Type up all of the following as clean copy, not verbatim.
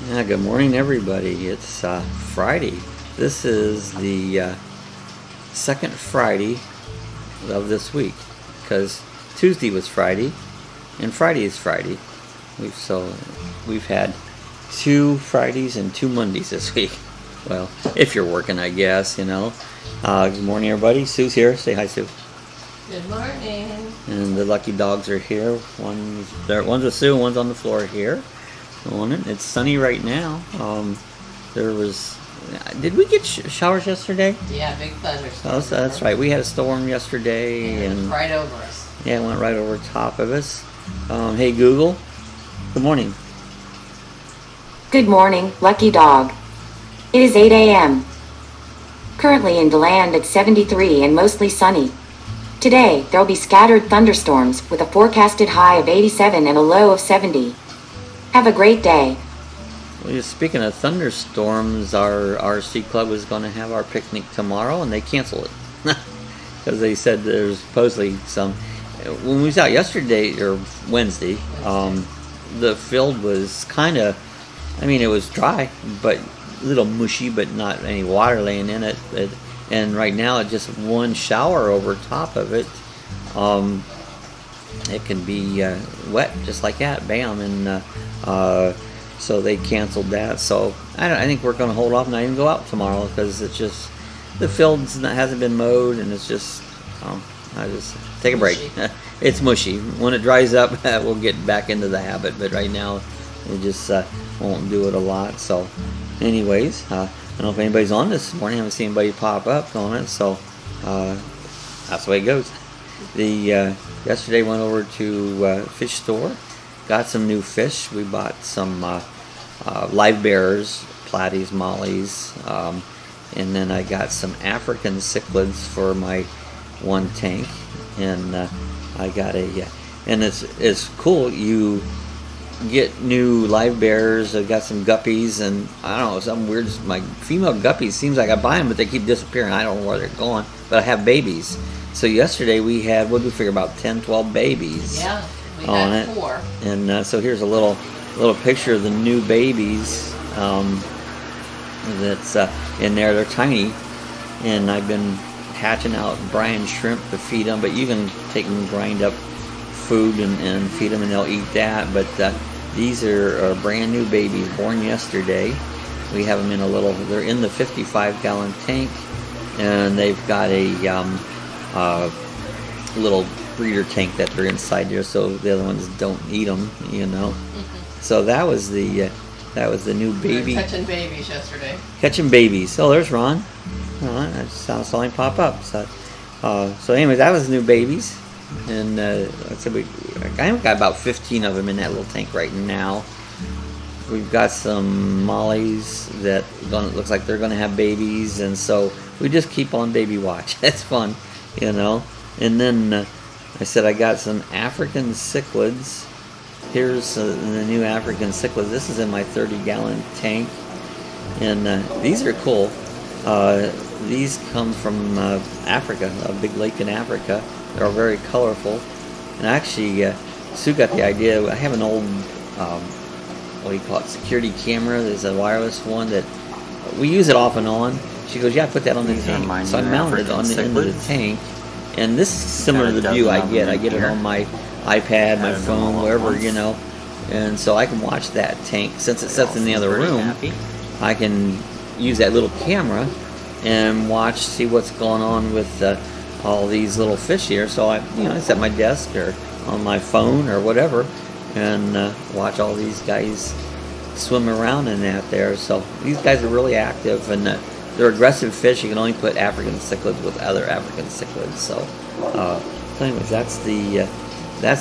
Yeah, good morning, everybody. It's Friday. This is the second Friday of this week, because Tuesday was Friday, and Friday is Friday. We've had 2 Fridays and 2 Mondays this week. Well, if you're working, I guess, you know. Good morning, everybody. Sue's here. Say hi, Sue. Good morning. And the lucky dogs are here. One's with Sue, and one's on the floor here. It's sunny right now. Did we get showers yesterday? Yeah, big thunderstorm. Oh, that's right. We had a storm yesterday, and right over us. Yeah, it went right over top of us. Hey Google, good morning. Good morning, lucky dog. It is 8 a.m. Currently in DeLand at 73 and mostly sunny. Today, there'll be scattered thunderstorms with a forecasted high of 87 and a low of 70. Have a great day. Well, speaking of thunderstorms, our RC club was going to have our picnic tomorrow, and they canceled it because they said there's supposedly some. When we was out yesterday or Wednesday, the field was kind of, it was dry, but a little mushy, but not any water laying in it. And right now, it's just one shower over top of it. It can be wet just like that, bam, and so they canceled that. So I think we're going to hold off and not even go out tomorrow, because it's just the field hasn't been mowed, and it's just I just take a break. It's mushy. When it dries up, we'll get back into the habit, but right now we just won't do it a lot. So anyways, I don't know if anybody's on this morning. I haven't seen anybody pop up on it, so that's the way it goes. Yesterday went over to fish store, got some new fish. We bought some live bears, platies, mollies, and then I got some African cichlids for my one tank, and I got and it's cool. You get new live bears. I got some guppies, and I don't know, something weird. My female guppies, seems like I buy them, but they keep disappearing. I don't know where they're going, but I have babies. So yesterday we had, what did we figure, about 10, 12 babies. Yeah, we on had it. 4. And so here's a little picture of the new babies that's in there. They're tiny, and I've been hatching out brine shrimp to feed them, but you can take them and grind up food and feed them, and they'll eat that. But these are brand new babies born yesterday. We have them in they're in the 55-gallon tank, and they've got a little breeder tank that they're inside there, so the other ones don't eat them, you know. So that was the new baby. We were catching babies yesterday. Catching babies. Oh, there's Ron. I just saw him pop up. So anyway, that was new babies, and I've got about 15 of them in that little tank right now. We've got some mollies that looks like they're going to have babies, and so we just keep on baby watch. That's fun, you know. And then I said I got some African cichlids. Here's the new African cichlids. This is in my 30-gallon tank, and these are cool. These come from Africa, a big lake in Africa. They're very colorful, and actually Sue got the idea. I have an old what do you call it, security camera. There's a wireless one that we use it off and on. She goes, yeah, put that on the tank. So I mounted it on the end of the tank, and this is similar to the view I get. I get it on my iPad, my phone, wherever, you know, and so I can watch that tank. Since it sits in the other room, I can use that little camera and see what's going on with all these little fish here. So I sit at my desk or on my phone or whatever, and watch all these guys swim around in that there. So these guys are really active, and they're aggressive fish. You can only put African cichlids with other African cichlids. So anyways, that's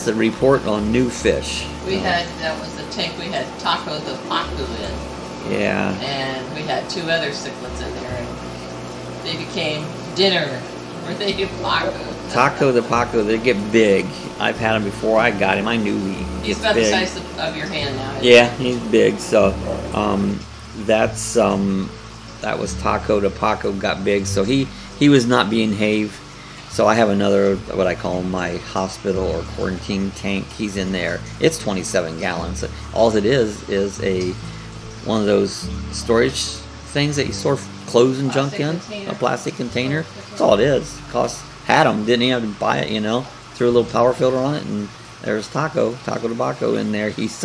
the report on new fish. That was the tank we had Taco the Pacu in. Yeah. And we had 2 other cichlids in there, and they became dinner for the Pacu. Taco the Pacu, they get big. I've had him before I got him. I knew he gets big. He's about the size of your hand now. Yeah, he's big. So that was Taco the Pacu got big. So he was not being behaved. So I have another, what I call my hospital or quarantine tank. He's in there. It's 27 gallons. All it is a one of those storage things that you store clothes and junk in, container. a plastic container. That's all it is. Had them, didn't even have to buy it, you know. Threw a little power filter on it, and there's Taco Tobacco in there. He's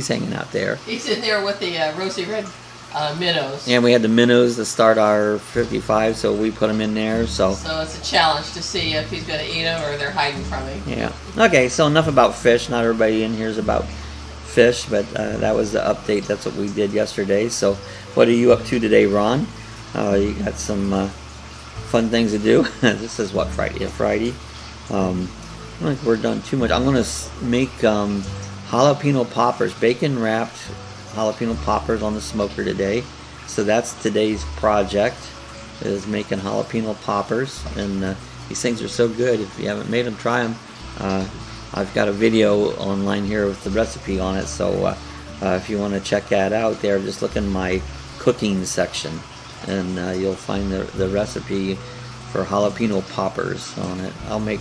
hanging out there. He's in there with the rosy red minnows. And we had the minnows to start our 55, so we put them in there. So it's a challenge to see if he's going to eat them or they're hiding from him. yeah. Okay, so enough about fish. Not everybody in here is about fish, but that was the update. That's what we did yesterday. So what are you up to today, Ron? You got some fun things to do. This is what, Friday? Friday. I don't think we're done too much. I'm going to make jalapeno poppers, bacon wrapped jalapeno poppers on the smoker today. So that's today's project, is making jalapeno poppers. And these things are so good. If you haven't made them, try them. I've got a video online here with the recipe on it. So if you want to check that out there, just look in my cooking section, and you'll find the recipe for jalapeno poppers on it. I'll make,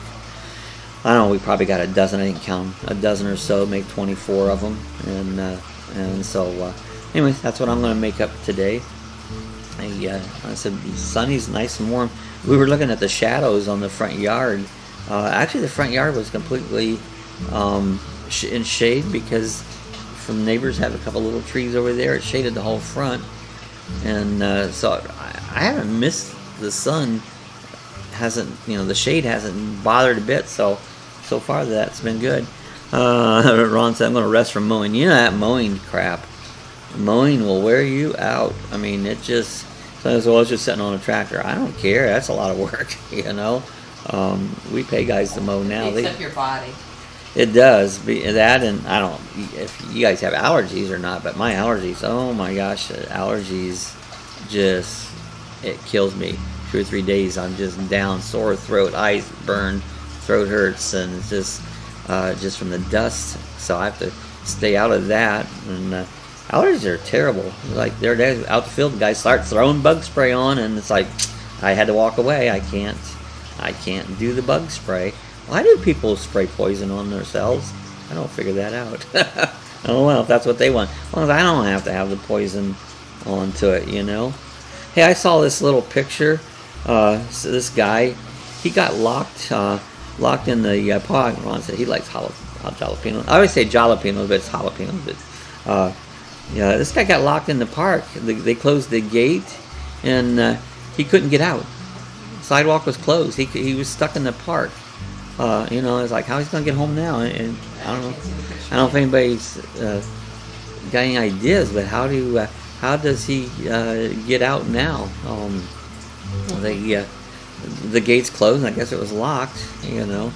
I don't know, we probably got a dozen. I didn't count, a dozen or so. Make 24 of them, and so anyways, that's what I'm going to make up today. I said sunny's nice and warm. We were looking at the shadows on the front yard. Actually, the front yard was completely in shade, because from neighbors have a couple little trees over there. It shaded the whole front, and so I haven't missed the sun. The shade hasn't bothered a bit. So far that's been good. Ron said I'm going to rest from mowing. You know, that mowing crap. Mowing will wear you out. I mean, it just, sometimes, well, it's just sitting on a tractor. I don't care. That's a lot of work, you know. We pay guys to mow now. It takes up your body. It does. That, and I don't, if you guys have allergies or not, but my allergies, oh my gosh, allergies just, it kills me. 2 or 3 days I'm just down, sore throat, eyes burn, throat hurts, and it's just from the dust. So I have to stay out of that. And allergies are terrible. Like, they're out the field, the guys start throwing bug spray on, and it's like, I had to walk away. I can't do the bug spray. Why do people spray poison on themselves? I don't figure that out. Oh well, if that's what they want. As long as I don't have to have the poison onto it, you know. Hey, I saw this little picture. So this guy, he got locked in the park. Ron said he likes jalapeno. I always say jalapenos, but it's jalapenos. But yeah, this guy got locked in the park. They closed the gate, and he couldn't get out. The sidewalk was closed. He was stuck in the park. You know, it's like, how he's gonna get home now? And I don't know. I don't know if anybody's got any ideas, but how does he get out now? The gate's closed, and I guess it was locked, you know,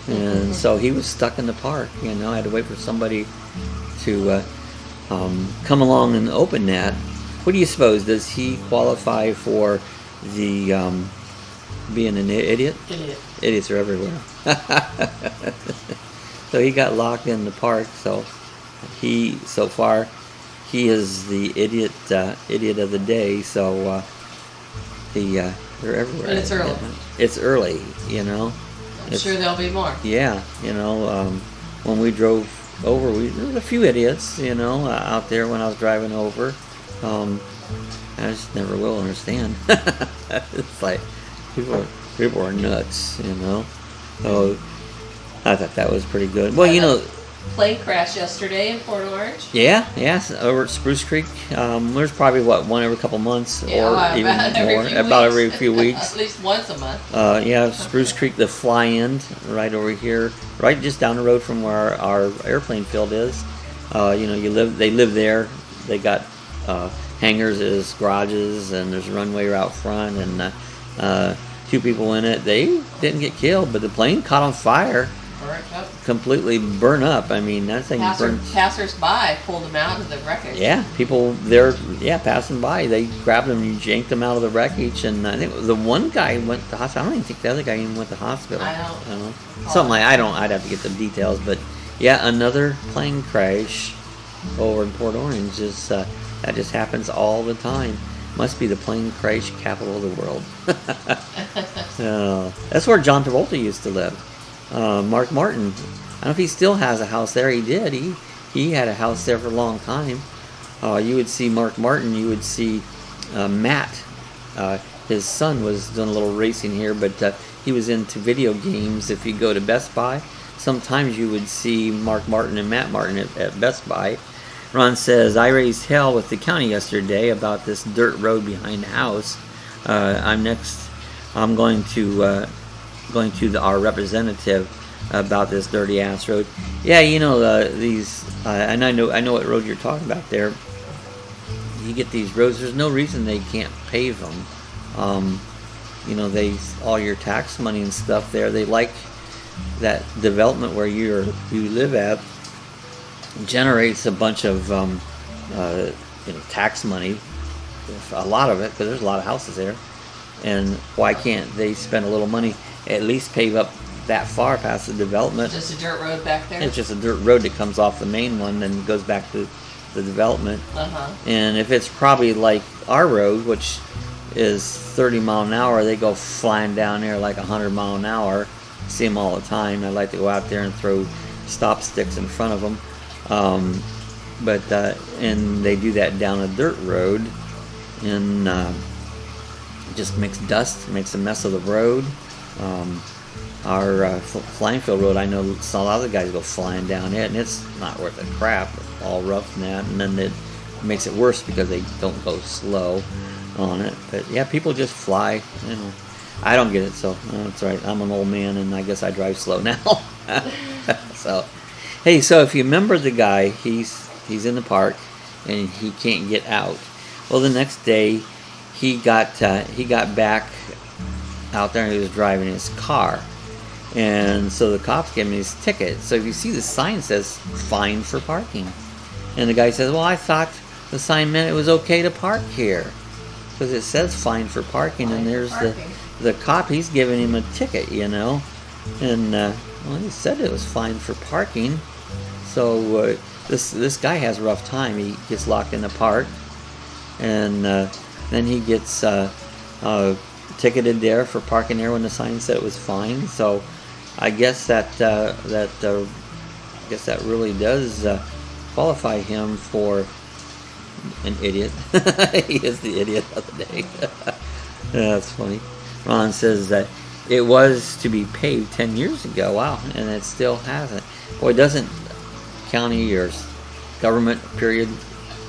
and so he was stuck in the park. You know, I had to wait for somebody to come along and open that. What do you suppose? Does he qualify for the being an idiot? Idiots are everywhere. So he got locked in the park. So far he is the idiot of the day. So they're everywhere. And it's early. It's early, you know. I'm sure there'll be more. Yeah, you know, when we drove over, there was a few idiots, you know, out there when I was driving over. I just never will understand. It's like people are nuts, you know. So I thought that was pretty good. Well, you know, plane crash yesterday in Port Orange. Yeah, over at Spruce Creek. There's probably one every couple months, or even more, about every few weeks. At least once a month. Yeah, Spruce Creek, the fly-in, right over here, right just down the road from where our airplane field is. You know, they live there. They got hangars as garages, and there's a runway out front, and 2 people in it. They didn't get killed, but the plane caught on fire. Completely burn up. I mean, that thing burned. Passers-by pulled them out of the wreckage. Yeah, people there, passing by, they grabbed them and yanked them out of the wreckage. And I think the one guy went to the hospital. I don't even think the other guy even went to the hospital. I don't know. Something like, I'd have to get the details, but yeah, another plane crash over in Port Orange that just happens all the time. Must be the plane crash capital of the world. That's where John Travolta used to live. Mark Martin, I don't know if he still has a house there. He did. He had a house there for a long time. you would see Mark Martin, you would see Matt. His son was doing a little racing here, but he was into video games. If you go to Best Buy, sometimes you would see Mark Martin and Matt Martin at Best Buy. Ron says, I raised hell with the county yesterday about this dirt road behind the house. I'm going to our representative about this dirty ass road. Yeah, you know, these, and I know what road you're talking about there. You get these roads, there's no reason they can't pave them. You know, all your tax money and stuff there, they like that development where you live at generates a bunch of tax money, a lot of it, because there's a lot of houses there. And why can't they spend a little money, at least pave up that far past the development? Just a dirt road back there? It's just a dirt road that comes off the main one and goes back to the development. And if it's probably like our road, which is 30 mile an hour, they go flying down there like 100 mile an hour. See them all the time. I like to go out there and throw stop sticks in front of them. And they do that down a dirt road, and it just makes dust, makes a mess of the road. Our flying field road, I know a lot of the guys go flying down it, and it's not worth a crap, all rough and that, and then it makes it worse because they don't go slow on it. But yeah, people just fly, you know. I don't get it, so that's right. I'm an old man, and I guess I drive slow now. So, hey, so if you remember the guy, he's in the park, and he can't get out. Well, the next day, he got back out there, and he was driving his car. And so the cops gave him his ticket. So if you see the sign says fine for parking. And the guy says, well, I thought the sign meant it was okay to park here. Because it says fine for parking, and there's the cop, he's giving him a ticket, you know. And, well, he said it was fine for parking. So this guy has a rough time. He gets locked in the park. And then he gets ticketed there for parking there when the sign said it was fine. So I guess that really does qualify him for an idiot. He is the idiot of the day. That's funny. Ron says that it was to be paved 10 years ago. Wow, and it still hasn't. Boy, doesn't county or government period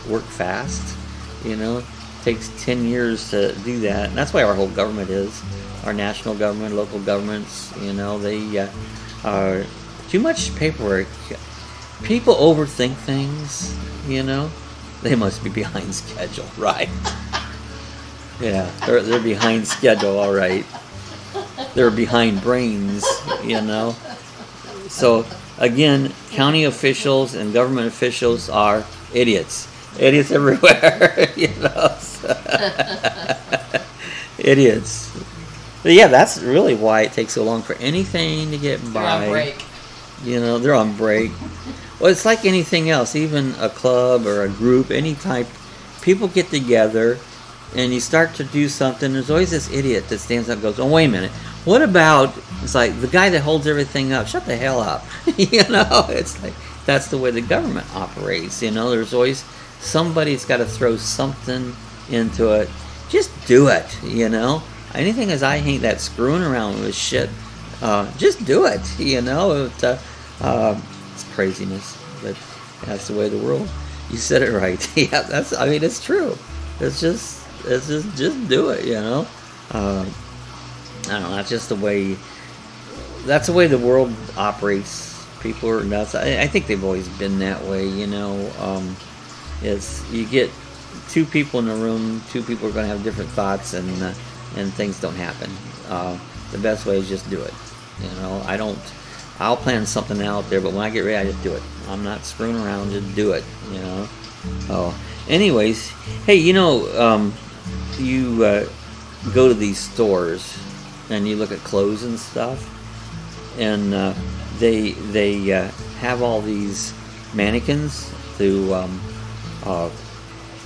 work fast? You know, it takes 10 years to do that, and that's why our whole government is, our national government, local governments. You know, they are too much paperwork. People overthink things. You know, they must be behind schedule, right? Yeah, they're behind schedule, all right. They're behind brains, you know. So again, county officials and government officials are idiots. Idiots everywhere, you know. Idiots. But yeah, that's really why it takes so long for anything to get by. They're on break. You know, they're on break. Well, it's like anything else, even a club or a group, any type. People get together and you start to do something. There's always this idiot that stands up and goes, oh, wait a minute. What about, it's like the guy that holds everything up, shut the hell up. You know, it's like, that's the way the government operates. You know, there's always somebody's got to throw something into it. Just do it, you know. Anything as I hate that screwing around with shit, just do it, you know. It's craziness, but that's the way of the world. You said it right. Yeah, I mean, it's true. It's just do it, you know. I don't know, that's just the way, that's the way the world operates. People are nuts. I think they've always been that way, you know. It's, you get two people in a room, two people are going to have different thoughts, and things don't happen. The best way is just do it. You know, I'll plan something out there, but when I get ready, I just do it. I'm not screwing around, just do it, you know. Oh, anyways, hey, you know, you go to these stores and you look at clothes and stuff, and they have all these mannequins to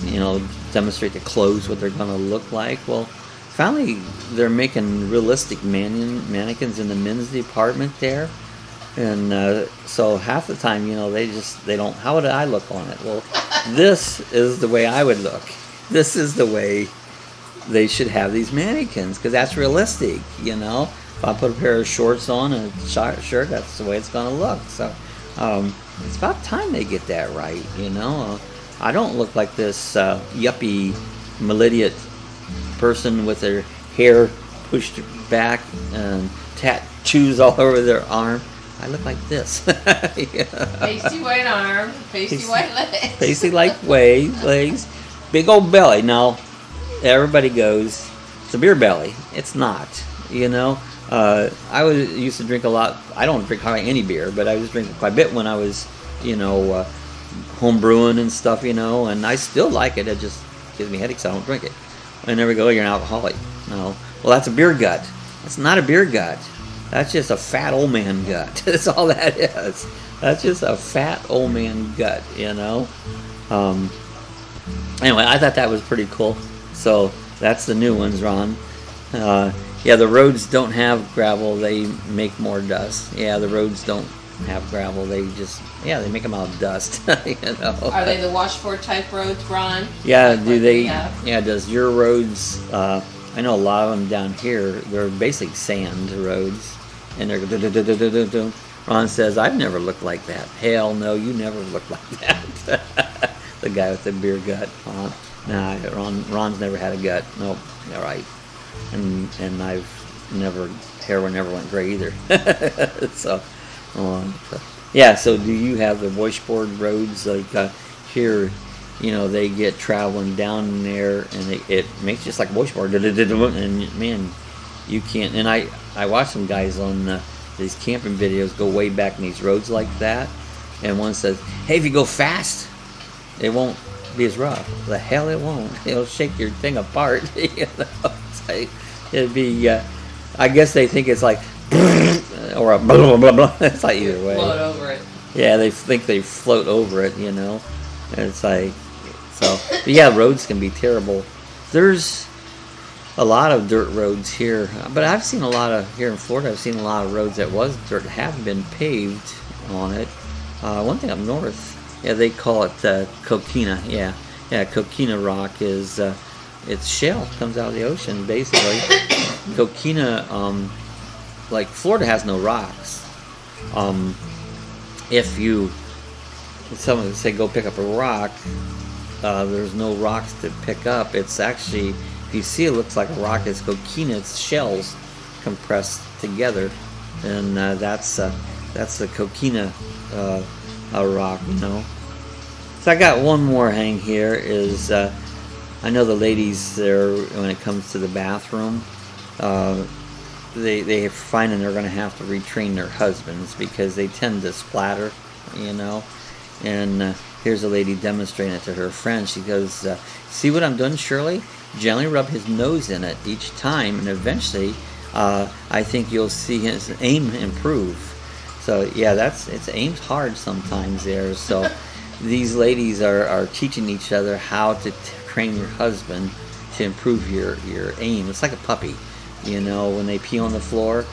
you know, demonstrate the clothes, what they're going to look like. Well, finally they're making realistic mannequins in the men's department there. And so half the time, you know, they don't. How would I look on it? Well, this is the way I would look. This is the way they should have these mannequins, because that's realistic, you know. If I put a pair of shorts on and a shirt, that's the way it's going to look. So it's about time they get that right, you know. I don't look like this yuppie, malicious person with their hair pushed back and tattoos all over their arm. I look like this. Pasty white arm, pasty white legs. Pasty like legs, big old belly. Now, everybody goes, it's a beer belly. It's not, you know. I used to drink a lot. I don't drink hardly any beer, but I was drinking quite a bit when I was, you know, home brewing and stuff, you know, and I still like it. It just gives me headaches, so I don't drink it. And there we go, you're an alcoholic. No. Well, that's a beer gut. It's not a beer gut. That's just a fat old man gut. That's all that is. That's just a fat old man gut, you know. Anyway, I thought that was pretty cool. So that's the new ones, Ron. Yeah, the roads don't have gravel. They make more dust. Yeah, the roads don't have gravel. They just, yeah, they make them out of dust. You know. Are they the washboard type roads, Ron? Yeah, like do they? Yeah, does your roads? I know a lot of them down here. They're basically sand roads, and they're. Ron says, "I've never looked like that." Hell no, you never looked like that. The guy with the beer gut. Nah, Ron's never had a gut. Nope. All right. And I've never, hair never went gray either. So, yeah. So do you have the washboard roads like here? You know, they get traveling down there, and it makes just like washboard. And man, you can't. And I watch some guys on these camping videos go way back in these roads like that, and one says, "Hey, if you go fast, it won't be as rough." The hell it won't. It'll shake your thing apart. You know, it's like, it'd be. I guess they think it's like or a blah blah blah blah. It's like either way. Float over it. Yeah, they think they float over it. You know, and it's like so. But yeah, roads can be terrible. There's a lot of dirt roads here, but I've seen a lot of here in Florida. I've seen a lot of roads that was dirt have been paved on it. One thing up north. Yeah, they call it Coquina. Yeah, Coquina Rock is it's shell comes out of the ocean basically. Coquina, like Florida has no rocks. If someone say go pick up a rock, there's no rocks to pick up. It's actually, if you see it looks like a rock, it's Coquina. It's shells compressed together, and that's the Coquina rock, you know. So I got one more hang here is I know the ladies there when it comes to the bathroom, they finding they're going to have to retrain their husbands because they tend to splatter, you know. And here's a lady demonstrating it to her friend. She goes, "See what I'm doing, Shirley? Gently rub his nose in it each time, and eventually, I think you'll see his aim improve." So yeah, it's aim's hard sometimes there. So these ladies are teaching each other how to train your husband to improve your aim. It's like a puppy, you know. When they pee on the floor,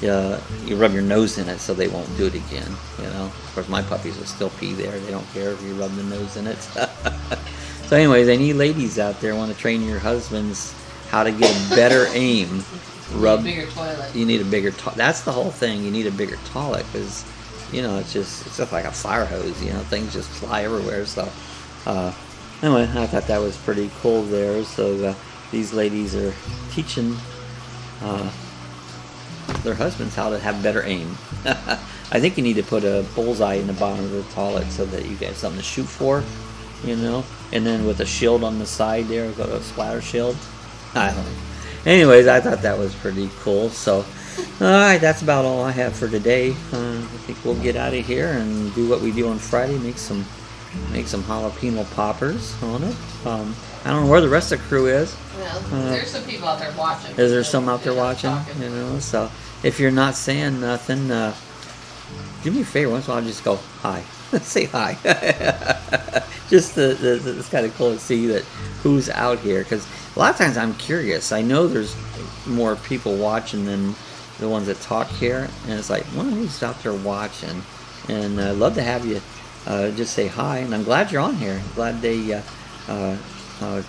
you rub your nose in it so they won't do it again. You know. Of course, my puppies will still pee there. They don't care if you rub the nose in it. So anyways, any ladies out there want to train your husbands how to get a better aim? You need a bigger toilet. You need a bigger toilet. That's the whole thing. You need a bigger toilet because, you know, it's just like a fire hose. You know, things just fly everywhere. So anyway, I thought that was pretty cool there. So these ladies are teaching their husbands how to have better aim. I think you need to put a bullseye in the bottom of the toilet so that you get something to shoot for, you know. And then with a shield on the side there, got a splatter shield. I don't know. Anyways, I thought that was pretty cool. So, alright, that's about all I have for today. I think we'll get out of here and do what we do on Friday, make some jalapeno poppers on it. I don't know where the rest of the crew is. Well, there's some people out there watching. Is there some out there watching? You know, so if you're not saying nothing, do me a favor once in a while, just go hi. Say hi. Just it's kind of cool to see that who's out here, because a lot of times I'm curious. I know there's more people watching than the ones that talk here, and it's like, one of these out there watching, and I'd love to have you just say hi. And I'm glad you're on here. I'm glad they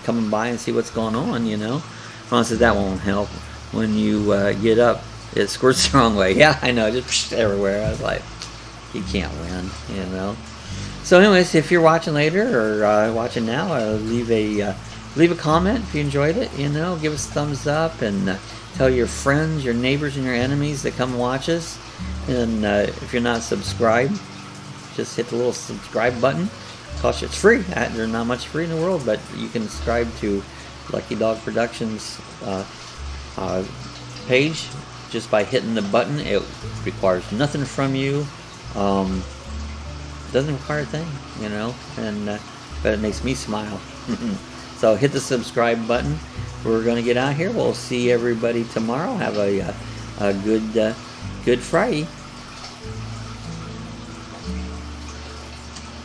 coming by and see what's going on. You know, Ron says that won't help. When you get up, it squirts the wrong way. Yeah, I know, just everywhere. I was like, you can't win, you know. So anyways, if you're watching later or watching now, leave a comment if you enjoyed it. You know, give us a thumbs up, and tell your friends, your neighbors, and your enemies to come watch us. And if you're not subscribed, just hit the little subscribe button. It's free. There's not much free in the world, but you can subscribe to Lucky Dawg Productions page just by hitting the button. It requires nothing from you. Doesn't require a thing, you know, and but it makes me smile. So hit the subscribe button. We're gonna get out here. We'll see everybody tomorrow. Have a good Friday.